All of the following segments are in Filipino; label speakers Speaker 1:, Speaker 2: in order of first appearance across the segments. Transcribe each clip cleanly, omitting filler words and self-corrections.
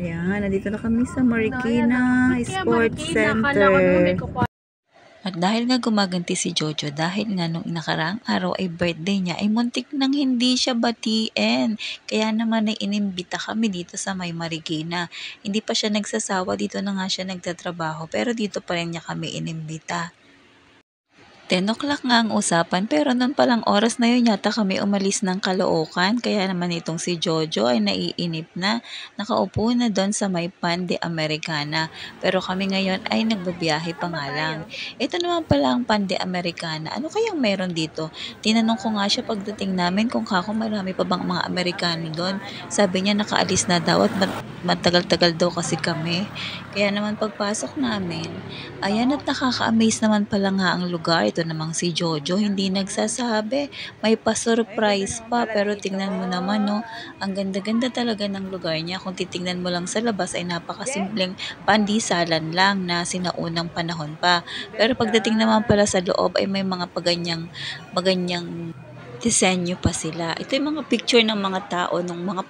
Speaker 1: Yan, nandito na kami sa Marikina Sports Center. At dahil nga gumaganti si Jojo, dahil nga nung nakaraang araw ay birthday niya, ay muntik nang hindi siya batiin. Kaya naman ay inimbita kami dito sa may Marikina. Hindi pa siya nagsasawa, dito na nga siya nagtatrabaho, pero dito pa rin niya kami inimbita. 10 o'clock nga ang usapan, pero noon palang oras na yun yata kami umalis ng Caloocan, kaya naman itong si Jojo ay naiinip na, nakaupo na doon sa may Pan de Americana. Pero kami ngayon ay nagbabiyahe pa nga lang. Ito naman pala ang Pan de Americana, ano kayang meron dito? Tinanong ko nga siya pagdating namin kung kako marami pa bang mga Amerikano doon. Sabi niya nakaalis na daw at matagal-tagal daw kasi kami. Kaya naman pagpasok namin, ayan at nakaka-amaze naman pala nga ang lugar. Ito namang si Jojo, hindi nagsasabi. May pa-surprise pa, pero tingnan mo naman, no, ang ganda-ganda talaga ng lugar niya. Kung titingnan mo lang sa labas ay napakasimpleng pandisalan lang na sinaunang panahon pa. Pero pagdating naman pala sa loob ay may mga maganyang disenyo pa sila. Ito yung mga picture ng mga tao nung mga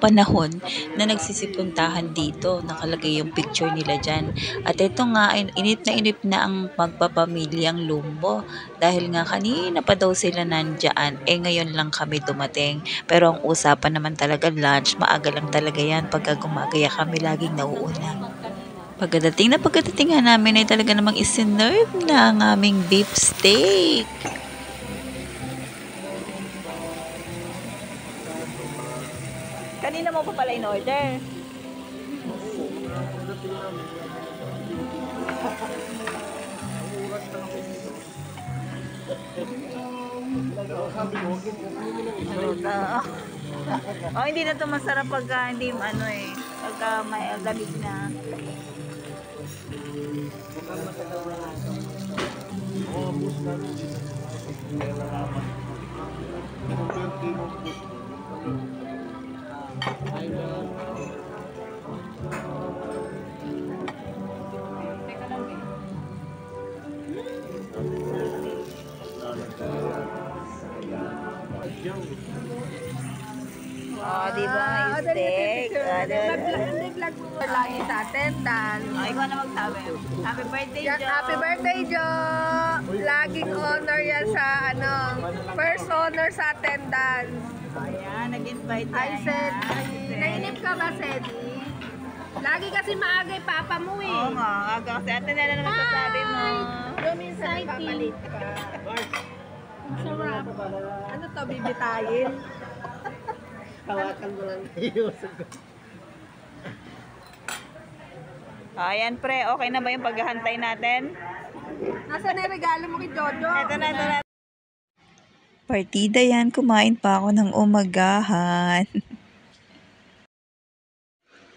Speaker 1: panahon na nagsisipuntahan dito. Nakalagay yung picture nila dyan. At ito nga, inip na ang magpapamilyang Lumbo. Dahil nga kanina pa daw sila nandyan. Ngayon lang kami dumating. Pero ang usapan naman talaga lunch. Maaga lang talaga yan. Pagka gumagaya kami, laging nauuna. Pagdating nga namin ay talaga namang isinerve na ang aming beef steak. Kanina mo pa pala in-order? Oh, hindi na ito masarap pagka hindi pagka may lamig na. Oh, di ba? May steak.
Speaker 2: Vlog mo lagi sa atin, Dan.
Speaker 1: Oh, ikaw na magsabi. Happy birthday, Jo.
Speaker 2: Happy birthday, Jo. Laging honor yan sa first honor sa attendance.
Speaker 1: Ayan, nag-invite
Speaker 2: I said, nainip ka ba, Sedi? Lagi kasi maaga yung papa mo eh.
Speaker 1: Oo nga, aga kasi ate na naman sasabi mo.
Speaker 2: Minsan nagpapalit ka. Sarap. Ano to, bibitayin?
Speaker 3: Hawakan mo lang tayo.
Speaker 1: Ayan pre, okay na ba yung paghahantay natin?
Speaker 2: Nasaan na yung regalo mo kay Jojo?
Speaker 1: Ito na. Partida yan, kumain pa ako ng umagahan.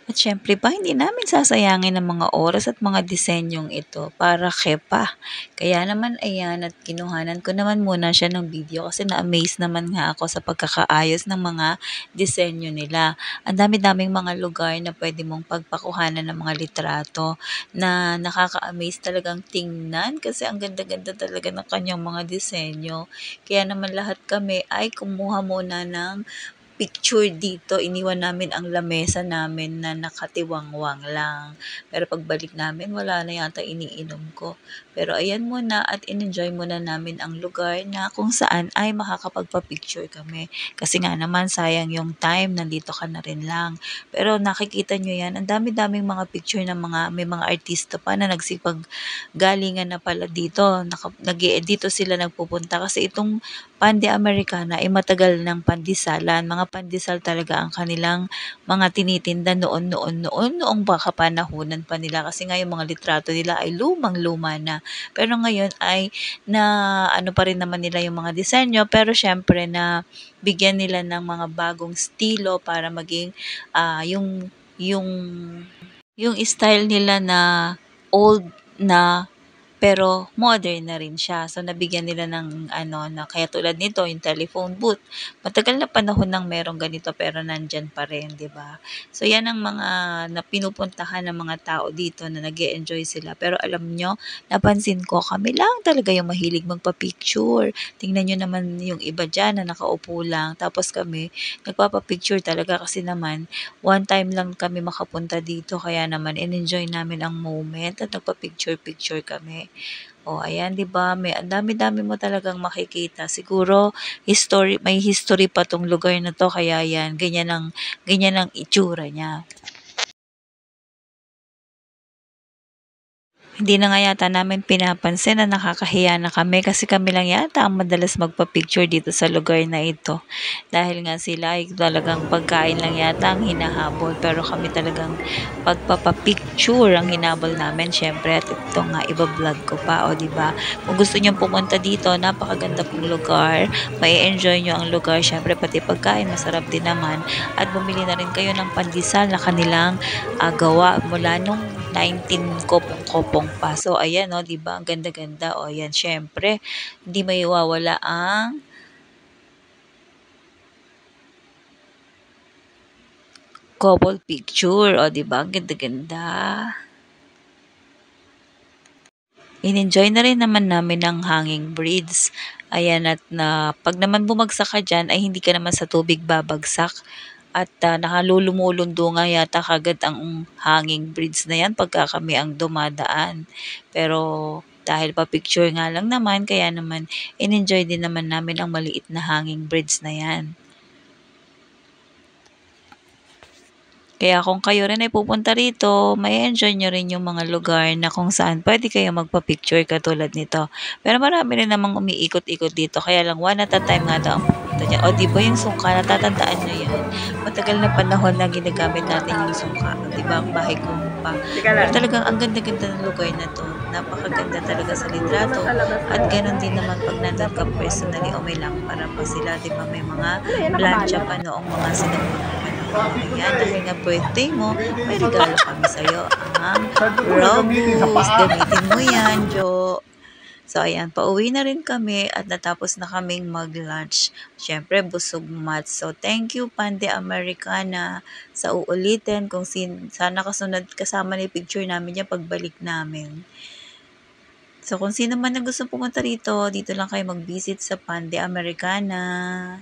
Speaker 1: At syempre pa, hindi namin sasayangin ang mga oras at mga disenyong ito para kepa. Kaya naman ayan, at kinuhanan ko naman muna siya ng video kasi na-amaze naman nga ako sa pagkakaayos ng mga disenyo nila. Ang dami-daming mga lugar na pwede mong pagpakuhanan ng mga litrato na nakaka-amaze talagang tingnan kasi ang ganda-ganda talaga ng kanyang mga disenyo. Kaya naman lahat kami ay kumuha muna ng picture dito. Iniwan namin ang lamesa namin na nakatiwangwang lang. Pero pagbalik namin, wala na yata iniinom ko. Pero ayan muna at in-enjoy muna namin ang lugar na kung saan ay makakapagpa-picture kami. Kasi nga naman, sayang yung time, nandito ka na rin lang. Pero nakikita nyo yan, ang dami-daming mga picture ng may mga artista pa na nagsipag-galingan na pala dito. Dito sila nagpupunta kasi itong Pan de Americana ay matagal ng pandisalan. Mga pandesal talaga ang kanilang mga tinitinda noong baka panahunan pa nila kasi nga yung mga litrato nila ay lumang-luma na. Pero ngayon ay pa rin naman nila yung mga disenyo, pero syempre na bigyan nila ng mga bagong estilo para maging yung style nila na old na pero modern na rin siya. So, nabigyan nila ng na kaya tulad nito, yung telephone booth. Matagal na panahon nang merong ganito pero nandyan pa rin, di ba? So, yan ang mga na pinupuntahan ng mga tao dito na nag-e-enjoy sila. Pero alam nyo, napansin ko, kami lang talaga yung mahilig magpa-picture. Tingnan nyo naman yung iba dyan na nakaupo lang. Tapos kami, nagpapa-picture talaga kasi naman, one time lang kami makapunta dito. Kaya naman, in-enjoy namin ang moment at nagpa-picture-picture kami. O, ayan, 'di ba? May ang dami-dami mo talagang makikita. Siguro may history pa 'tong lugar na 'to kaya 'yan, ganyan ang itsura niya. Hindi na nga yata namin pinapansin na nakakahiya na kami kasi kami lang yata ang madalas magpa-picture dito sa lugar na ito. Dahil nga sila ay talagang pagkain lang yata ang hinahabol pero kami talagang pagpapapicture ang hinabol namin syempre at ito nga iba-vlog ko pa o di ba? Kung gusto niyo pumunta dito, napakaganda pong lugar. May enjoy niyo ang lugar syempre pati pagkain masarap din naman at bumili na rin kayo ng pandesal na kanilang gawa mula nung 19 kopong-kopong pa. So, ayan, 'di ba? Ang ganda-ganda. O, ayan, syempre, hindi maiwawala ang couple picture. O, 'di ba? Ang ganda-ganda. In-enjoy na rin naman namin ang hanging bridge. Ayan, at pag naman bumagsak ka dyan, ay hindi ka naman sa tubig babagsak. At nakalulumulundo nga yata kagad ang hanging bridge na yan pagka kami ang dumadaan. Pero dahil pa picture nga lang naman, kaya naman in-enjoy din naman namin ang maliit na hanging bridge na yan. Kaya kung kayo rin ay pupunta rito, may enjoy nyo rin yung mga lugar na kung saan pwede kayo magpa-picture katulad nito. Pero marami rin namang umiikot-ikot dito, kaya lang one at a time nga daw ang pupunta dyan. O di ba yung sungka, natatandaan nyo yan? Matagal na panahon na ginagamit natin yung sungka. Di ba ang bahay ko pa? Pero talagang ang ganda-ganda ng lugar na to. Napakaganda talaga sa litrato. At ganoon din naman pag nandun ka personally o may lampara pa sila. Di ba may mga plancha pa noong mga sinaunang panahon. Ayan, dahil nga birthday mo, may regalo kami sa'yo. Ang Robust. Gamitin mo yan, Jo. So, ayan, pauwi na rin kami at natapos na kaming mag-lunch. Siyempre, busog mat. So, thank you, Pande Americana, sa uulitin kung sana kasunod kasama ni picture namin yung pagbalik namin. So, kung sino man na gusto pumunta rito, dito lang kayo mag-visit sa Pande Americana.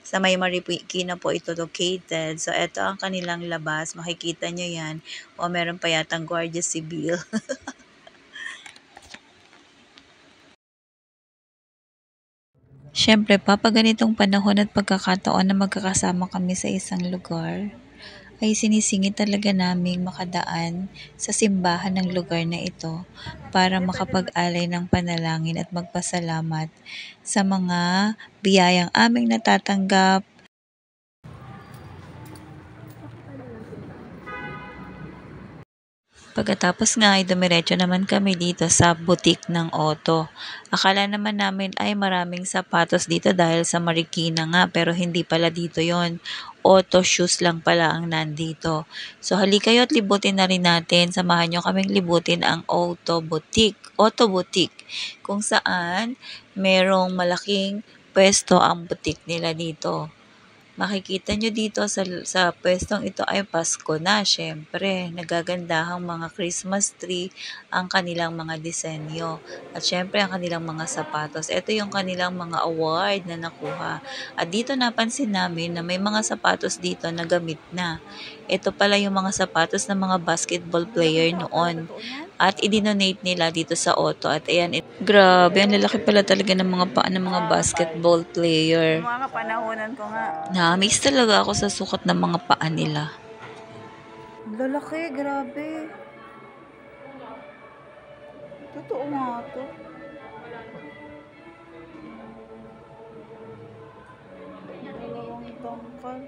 Speaker 1: Sa may Marikina po ito located. So, ito ang kanilang labas. Makikita nyo yan. O, meron pa yatang Guardia Civil. Siyempre, pag ganitong panahon at pagkakataon na magkakasama kami sa isang lugar, ay sinisingit talaga naming makadaan sa simbahan ng lugar na ito para makapag-alay ng panalangin at magpasalamat sa mga biyayang aming natatanggap. Pagkatapos nga ay dumiretso naman kami dito sa boutique ng Otto. Akala naman namin ay maraming sapatos dito dahil sa Marikina nga pero hindi pala dito yon. Otto shoes lang pala ang nandito. So halika kayo at libutin na rin natin. Samahan nyo kaming libutin ang Otto Boutique. Otto Boutique kung saan merong malaking pwesto ang boutique nila dito. Makikita nyo dito sa pwestong ito ay Pasko na, syempre. Nagagandahang mga Christmas tree ang kanilang mga disenyo. At syempre ang kanilang mga sapatos. Ito yung kanilang mga award na nakuha. At dito napansin namin na may mga sapatos dito na gamit na. Ito pala yung mga sapatos ng mga basketball player noon. At i-donate nila dito sa Otto. At ayan, grabe, ang lalaki pala talaga ng mga paan ng mga basketball player.
Speaker 2: Mga panahonan ko nga.
Speaker 1: Na-amaze talaga ako sa sukat ng mga paa nila.
Speaker 2: Lalaki, grabe. Totoo nga to. Dalawang tangkal.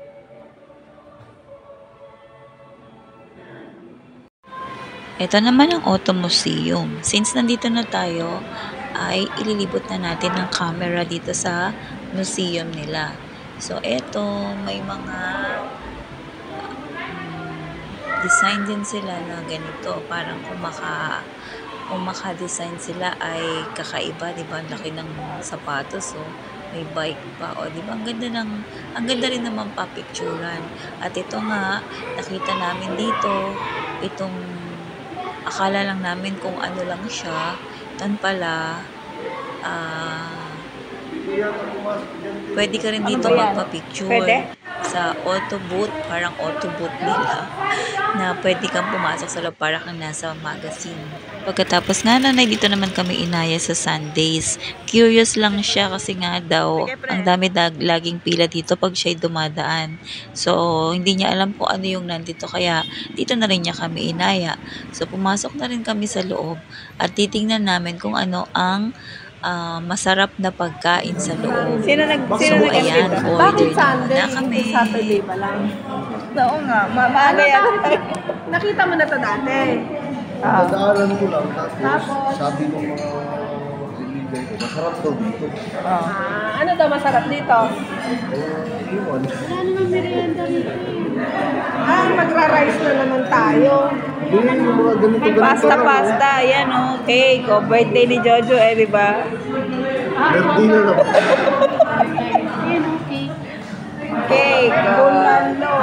Speaker 1: Ito naman ang Otto Museum. Since nandito na tayo, ay ililibot na natin ng camera dito sa museum nila. So, eto, may mga design din sila na ganito. Parang kung kung maka-design sila ay kakaiba, di ba? Ang laki ng sapatos, oh. May bike pa, oh, di ba? Ang ganda rin naman papicturan. At ito nga, nakita namin dito, itong akala lang namin kung ano lang siya, tan pala, pwede ka rin dito magpa-picture sa auto booth, parang auto booth nila, na pwede kang pumasok sa loob para kang nasa magazine. Pagkatapos nga na dito naman kami inaya sa Sundays. Curious lang siya kasi nga daw, ang dami laging pila dito pag siya'y dumadaan. So, hindi niya alam kung ano yung nandito, kaya dito na rin niya kami inaya. So, pumasok na rin kami sa loob at titingnan namin kung ano ang masarap na pagkain sa loob.
Speaker 2: Sino
Speaker 1: Ayan, order na kami.
Speaker 2: Saturday pa lang.
Speaker 3: Oo nga, maaga yan.
Speaker 2: Nakita mo na to dati.
Speaker 3: Nadaanan ko lang, tapos sabi ng mga kaibigan ko, masarap daw dito.
Speaker 2: Ano daw masarap dito?
Speaker 3: Iwan.
Speaker 2: Magra-rice na naman tayo.
Speaker 3: Hindi, yung mga ganito-ganito
Speaker 1: Pasta, yan o, cake, o birthday ni Jojo, di ba?
Speaker 3: Birthday na lang.
Speaker 1: Cake,
Speaker 2: Bulalo.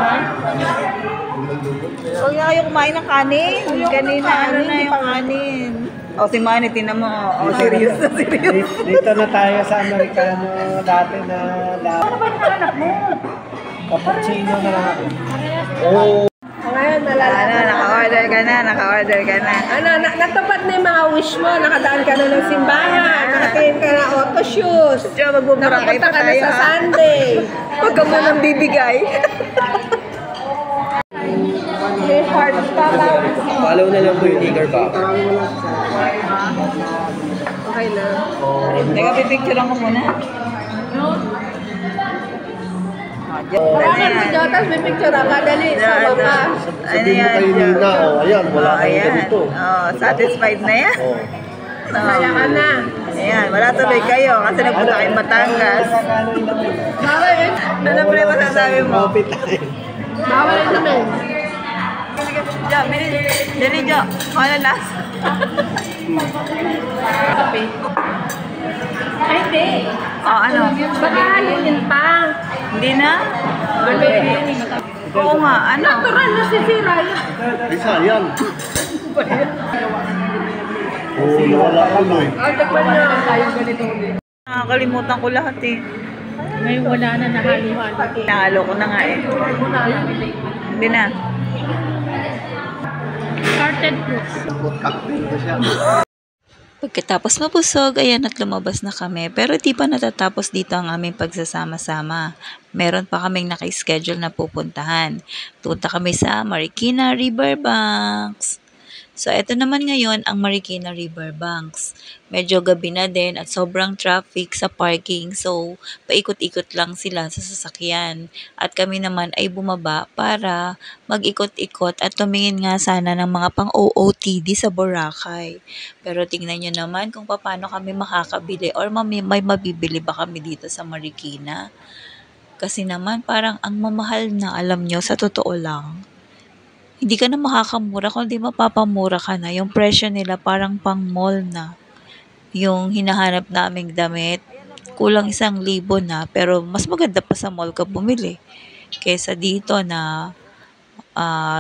Speaker 1: Huwag na kayo kumain ng kanin. Kanina, ano na yung kanin. O, si Manny, tinan mo, o, serious na serious.
Speaker 3: Dito na tayo sa Amerikano dati na cappuccino na lang ako. Oo.
Speaker 2: Ngayon, nalala.
Speaker 1: Naka-order ka na.
Speaker 2: Natupad na yung mga wish mo. Nakadaan ka na ng simbahan. Nakatingin ka na auto shoes. Nakapunta ka na sa Sunday.
Speaker 1: Huwag ka munang bibigay.
Speaker 2: May heart ka lang.
Speaker 3: Follow na lang po yung Tiger ba?
Speaker 2: Okay na.
Speaker 1: Teka, pipicturean ko muna.
Speaker 2: Bakit si Jotas may picture ka? Dali, sama ka.
Speaker 3: Sabihin mo kayo Nina, ayan, wala kayo ganito.
Speaker 1: Satisfied na yan.
Speaker 2: Masaya ka na.
Speaker 1: Ayan, wala tuloy kayo kasi nagpunta kayong Batangas.
Speaker 2: Bakit?
Speaker 1: Ano pa rin masasabi mo?
Speaker 3: Kapit tayo.
Speaker 2: Bawal rin naman.
Speaker 1: Jo, dali Jo, ano last?
Speaker 2: Ay, hindi.
Speaker 1: Ano?
Speaker 2: Baka halinin pa.
Speaker 1: Hindi na? Oo nga, ano?
Speaker 2: Natural na si Siray.
Speaker 3: Isa, yan. Oo, nawala ko na eh.
Speaker 2: Tikman niyo. Tayong ganito ulit.
Speaker 1: Nakakalimutan ko lahat eh.
Speaker 2: Ngayon wala na nahalo-halo.
Speaker 1: Nahalo ko na nga eh. Hindi na.
Speaker 2: Started fruits.
Speaker 3: Cocktail na siya.
Speaker 1: Pagkatapos mabusog, ayan at lumabas na kami. Pero di pa natatapos dito ang aming pagsasama-sama. Meron pa kaming naka-schedule na pupuntahan. Punta kami sa Marikina Riverbanks. So, eto naman ngayon ang Marikina Riverbanks. Medyo gabi na din at sobrang traffic sa parking. So, paikot-ikot lang sila sa sasakyan. At kami naman ay bumaba para mag-ikot-ikot at tumingin nga sana ng mga pang-OOTD sa Boracay. Pero tingnan nyo naman kung paano kami makakabili or may mabibili ba kami dito sa Marikina. Kasi naman parang ang mamahal na, alam nyo, sa totoo lang. Hindi ka na makakamura, kundi mapapamura ka na. Yung presyo nila parang pang mall na. Yung hinahanap naming damit, kulang 1,000 na, pero mas maganda pa sa mall ka bumili. Kesa dito na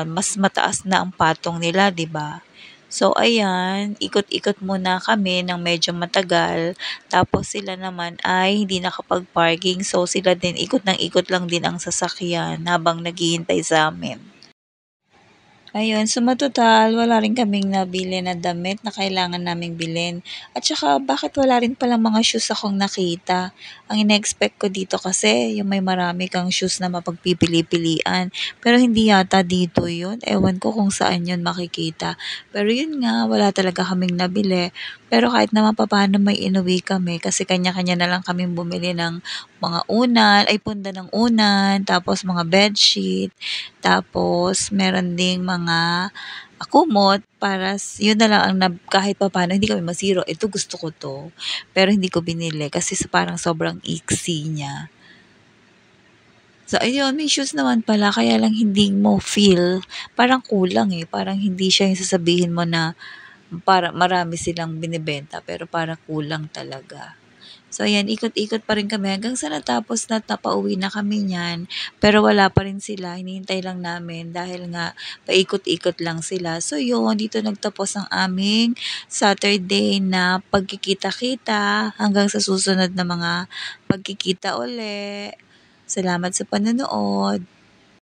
Speaker 1: mas mataas na ang patong nila, 'di ba? So, ayan, ikot-ikot muna kami ng medyo matagal. Tapos sila naman ay hindi nakapag-parking. So, sila din, ikot ng ikot lang din ang sasakyan habang naghihintay sa amin. Ayun, sumatotal, wala rin kaming nabili na damit na kailangan naming bilhin. At saka, bakit wala rin palang mga shoes akong nakita? Ang ina-expect ko dito kasi, yung may marami kang shoes na mapagpipili-pilian. Pero hindi yata dito yun. Ewan ko kung saan yun makikita. Pero yun nga, wala talaga kaming nabili. Pero kahit naman paano may inuwi kami kasi kanya-kanya na lang kaming bumili ng mga unan, ay punda ng unan, tapos mga bedsheet, tapos meron ding mga kumot para yun na lang ang kahit papaano hindi kami masiro. Ito gusto ko to, pero hindi ko binili kasi parang sobrang iksi niya. So, ayun, may shoes naman pala, kaya lang hindi mo feel, parang kulang eh, parang hindi siya yung sasabihin mo na para marami silang binibenta pero para kulang talaga. So ayan, ikot-ikot pa rin kami hanggang sa natapos na pauwi na kami niyan. Pero wala pa rin sila, hinihintay lang namin dahil nga paikot-ikot lang sila. So yun, dito nagtapos ang aming Saturday na pagkikita-kita hanggang sa susunod na mga pagkikita uli. Salamat sa panonood.